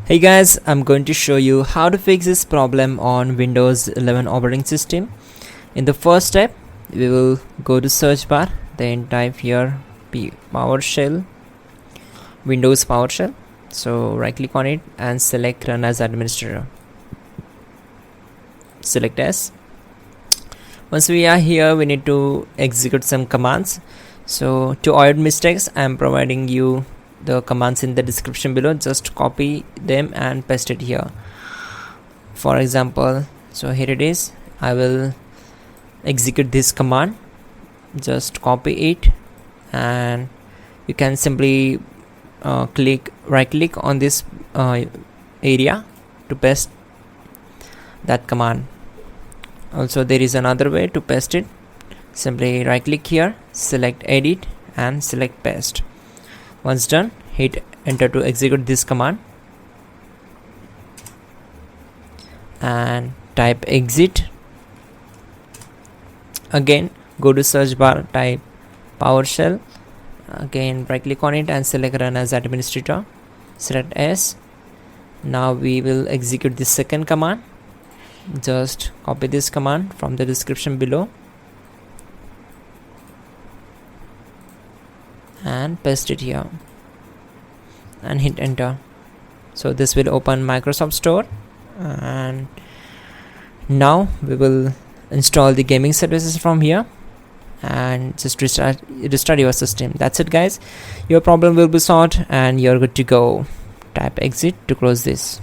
Hey guys, I'm going to show you how to fix this problem on Windows 11 operating system. In the first step, we will go to search bar, then type here PowerShell, Windows PowerShell. So right click on it and select Run as Administrator. Select as. Once we are here, we need to execute some commands. So to avoid mistakes, I am providing you the commands in the description below. Just copy them and paste it here. For example, so here it is. I will execute this command. Just copy it, and you can simply right click on this area to paste that command. Also, there is another way to paste it. Simply right click here, select edit and select paste. Once done, hit enter to execute this command and type exit. Again, go to search bar, type PowerShell. Again, right click on it and select Run as Administrator. Select S. Now we will execute the second command. Just copy this command from the description below and paste it here and hit enter. So this will open Microsoft Store, and now we will install the gaming services from here and just restart your system. That's it guys, your problem will be solved and you're good to go. Type exit to close this.